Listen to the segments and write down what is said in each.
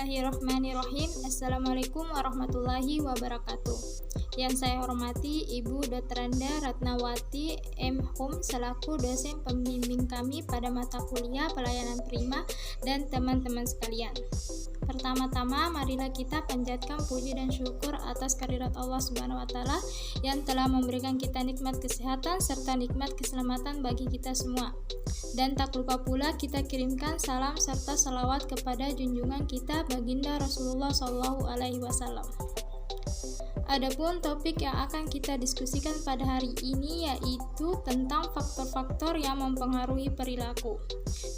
Bismillahirrahmanirrahim. Assalamualaikum warahmatullahi wabarakatuh. Yang saya hormati Ibu Dr. Anda Ratnawati M. Hum selaku dosen pembimbing kami pada mata kuliah pelayanan prima dan teman-teman sekalian. Pertama-tama, marilah kita panjatkan puji dan syukur atas kehadirat Allah Subhanahu wa Ta'ala yang telah memberikan kita nikmat kesehatan serta nikmat keselamatan bagi kita semua. Dan tak lupa pula kita kirimkan salam serta salawat kepada junjungan kita Baginda Rasulullah SAW. Adapun topik yang akan kita diskusikan pada hari ini yaitu tentang faktor-faktor yang mempengaruhi perilaku.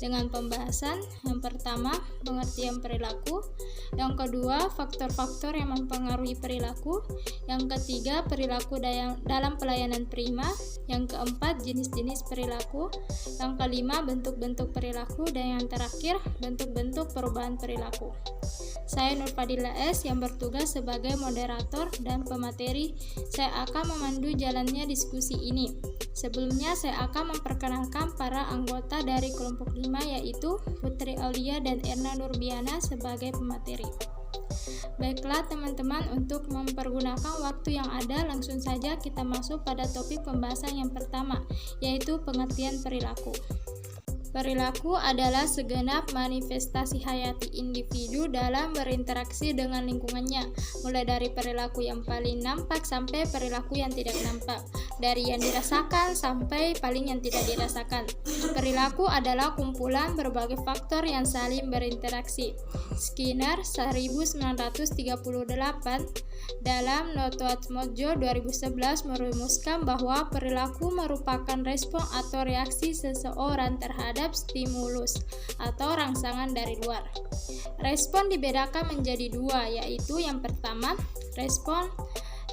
Dengan pembahasan yang pertama, pengertian perilaku, yang kedua, faktor-faktor yang mempengaruhi perilaku, yang ketiga, perilaku dalam pelayanan prima, yang keempat, jenis-jenis perilaku, yang kelima, bentuk-bentuk perilaku, dan yang terakhir, bentuk-bentuk perubahan perilaku. Saya Nur Fadila S yang bertugas sebagai moderator dan pemateri. Saya akan memandu jalannya diskusi ini. Sebelumnya saya akan memperkenalkan para anggota dari kelompok 5 yaitu Putri Aulia dan Erna Nurbiana sebagai pemateri. Baiklah teman-teman, untuk mempergunakan waktu yang ada, langsung saja kita masuk pada topik pembahasan yang pertama, yaitu pengertian perilaku. Perilaku adalah segenap manifestasi hayati individu dalam berinteraksi dengan lingkungannya, mulai dari perilaku yang paling nampak sampai perilaku yang tidak nampak, dari yang dirasakan sampai paling yang tidak dirasakan. Perilaku adalah kumpulan berbagai faktor yang saling berinteraksi. Skinner 1938 dalam Noto Atmojo 2011 merumuskan bahwa perilaku merupakan respon atau reaksi seseorang terhadap stimulus atau rangsangan dari luar. Respon dibedakan menjadi dua, yaitu yang pertama,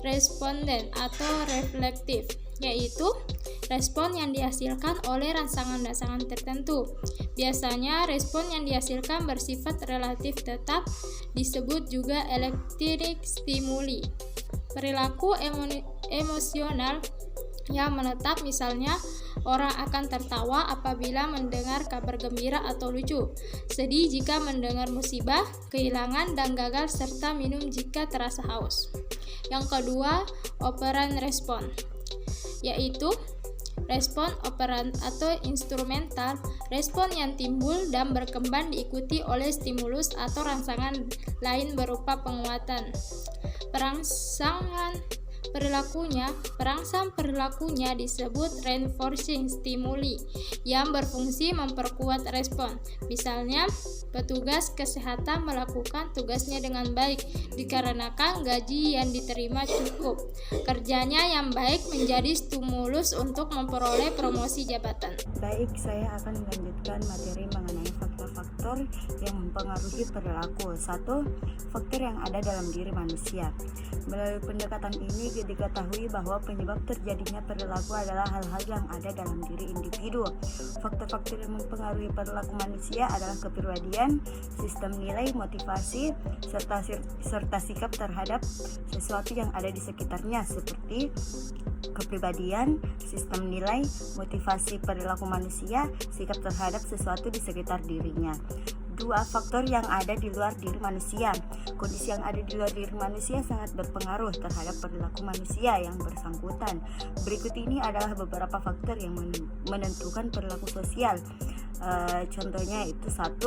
responden atau reflektif, yaitu respon yang dihasilkan oleh rangsangan-rangsangan tertentu. Biasanya respon yang dihasilkan bersifat relatif tetap, disebut juga elektrik stimuli. Perilaku emosional yang menetap, misalnya orang akan tertawa apabila mendengar kabar gembira atau lucu, sedih jika mendengar musibah, kehilangan dan gagal, serta minum jika terasa haus. Yang kedua, operan respon, yaitu respon operan atau instrumental, respon yang timbul dan berkembang diikuti oleh stimulus atau rangsangan lain berupa penguatan. Perangsang perilakunya disebut reinforcing stimuli yang berfungsi memperkuat respon. Misalnya, petugas kesehatan melakukan tugasnya dengan baik dikarenakan gaji yang diterima cukup. Kerjanya yang baik menjadi stimulus untuk memperoleh promosi jabatan. Baik, saya akan melanjutkan materi mengenai faktor-faktor yang mempengaruhi perilaku. 1. Faktor yang ada dalam diri manusia. Melalui pendekatan ini diketahui bahwa penyebab terjadinya perilaku adalah hal-hal yang ada dalam diri individu. Faktor-faktor yang mempengaruhi perilaku manusia adalah kepribadian, sistem nilai, motivasi, serta sikap terhadap sesuatu yang ada di sekitarnya, seperti kepribadian, sistem nilai, motivasi perilaku manusia, sikap terhadap sesuatu di sekitar dirinya. 2. Faktor yang ada di luar diri manusia. Kondisi yang ada di luar diri manusia sangat berpengaruh terhadap perilaku manusia yang bersangkutan. Berikut ini adalah beberapa faktor yang menentukan perilaku sosial. Contohnya itu 1.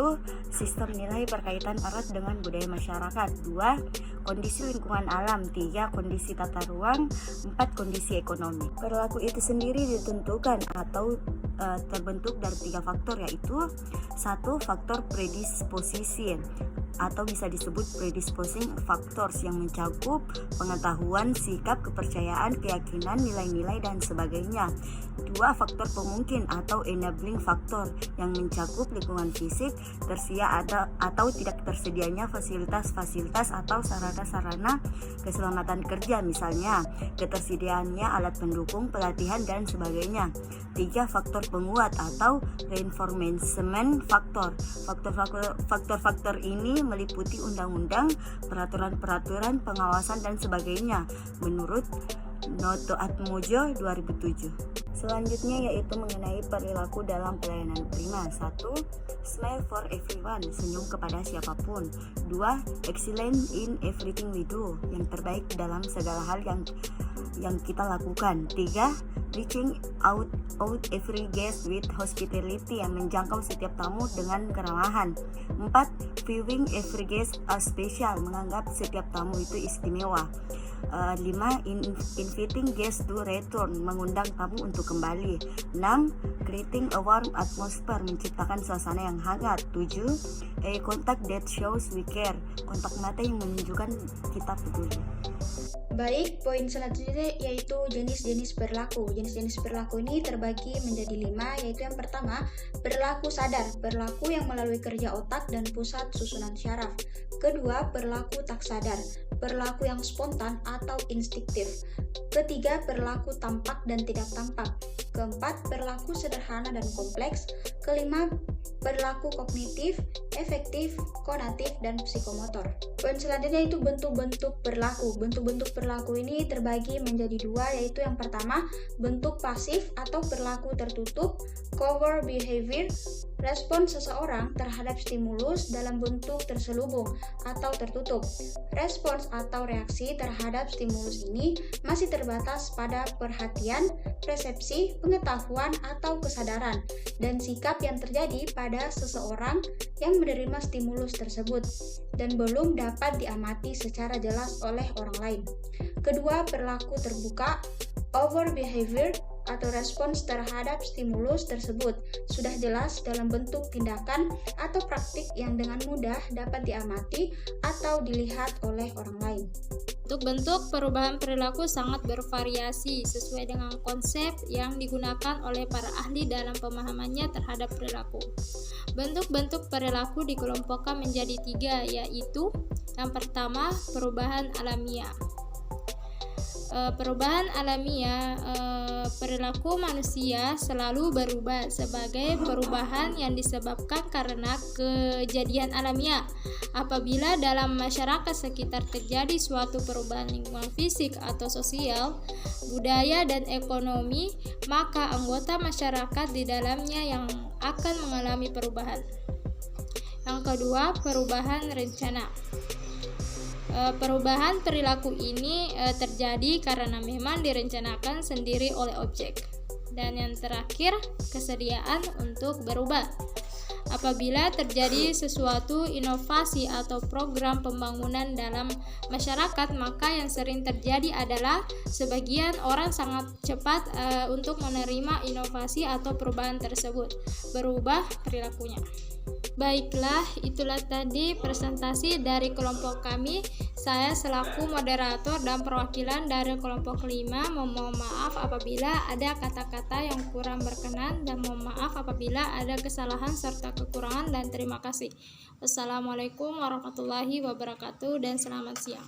Sistem nilai berkaitan erat dengan budaya masyarakat. 2. Kondisi lingkungan alam. 3. Kondisi tata ruang. 4. Kondisi ekonomi. Perilaku itu sendiri ditentukan atau terbentuk dari 3 faktor, yaitu 1. Faktor predisposisi atau bisa disebut predisposing factors yang mencakup pengetahuan, sikap, kepercayaan, keyakinan, nilai-nilai, dan sebagainya. 2. Faktor pemungkin atau enabling factor yang mencakup lingkungan fisik, tersedia atau tidak tersedianya fasilitas-fasilitas atau sarana-sarana keselamatan kerja, misalnya ketersediaannya alat pendukung, pelatihan, dan sebagainya. 3. Faktor penguat atau reinforcement factor. Faktor-faktor ini meliputi undang-undang, peraturan-peraturan, pengawasan, dan sebagainya menurut Noto Atmojo 2007. Selanjutnya yaitu mengenai perilaku dalam pelayanan prima. 1. Smile for everyone, senyum kepada siapapun. 2. Excellent in everything we do, yang terbaik dalam segala hal yang kita lakukan. 3. Reaching out every guest with hospitality, yang menjangkau setiap tamu dengan keramahan. 4. Viewing every guest as special, menganggap setiap tamu itu istimewa. 5. Inviting guests to return, mengundang tamu untuk kembali. 6. Creating a warm atmosphere, menciptakan suasana yang hangat. 7. A contact that shows we care, kontak mata yang menunjukkan kita peduli. Baik, poin selanjutnya yaitu jenis-jenis perilaku. Jenis-jenis perilaku ini terbagi menjadi 5, yaitu yang pertama, perilaku sadar, perilaku yang melalui kerja otak dan pusat susunan syaraf. Kedua, perilaku tak sadar, perilaku yang spontan atau instiktif. Ketiga, perilaku tampak dan tidak tampak. Keempat, perilaku sederhana dan kompleks. Kelima, perilaku kognitif, efektif, konatif, dan psikomotor. Poin selanjutnya itu bentuk-bentuk perilaku. Bentuk-bentuk perilaku ini terbagi menjadi 2, yaitu yang pertama, bentuk pasif atau perilaku tertutup, covert behavior, respon seseorang terhadap stimulus dalam bentuk terselubung atau tertutup. Respons atau reaksi terhadap stimulus ini masih terbatas pada perhatian, persepsi, pengetahuan, atau kesadaran, dan sikap yang terjadi pada seseorang yang menerima stimulus tersebut, dan belum dapat diamati secara jelas oleh orang lain. Kedua, perilaku terbuka, overt behavior, atau respons terhadap stimulus tersebut sudah jelas dalam bentuk tindakan atau praktik yang dengan mudah dapat diamati atau dilihat oleh orang lain. Bentuk perubahan perilaku sangat bervariasi sesuai dengan konsep yang digunakan oleh para ahli dalam pemahamannya terhadap perilaku. Bentuk-bentuk perilaku dikelompokkan menjadi 3, yaitu yang pertama, perubahan alamiah. Perubahan alamiah, perilaku manusia selalu berubah sebagai perubahan yang disebabkan karena kejadian alamiah. Apabila dalam masyarakat sekitar terjadi suatu perubahan lingkungan fisik atau sosial, budaya dan ekonomi, maka anggota masyarakat di dalamnya yang akan mengalami perubahan. Yang kedua, perubahan rencana. Perubahan perilaku ini terjadi karena memang direncanakan sendiri oleh objek. Dan yang terakhir, kesediaan untuk berubah. Apabila terjadi sesuatu inovasi atau program pembangunan dalam masyarakat, maka yang sering terjadi adalah sebagian orang sangat cepat untuk menerima inovasi atau perubahan tersebut, berubah perilakunya. Baiklah, itulah tadi presentasi dari kelompok kami. Saya selaku moderator dan perwakilan dari kelompok 5 memohon maaf apabila ada kata-kata yang kurang berkenan dan mohon maaf apabila ada kesalahan serta kekurangan, dan terima kasih. Wassalamualaikum warahmatullahi wabarakatuh dan selamat siang.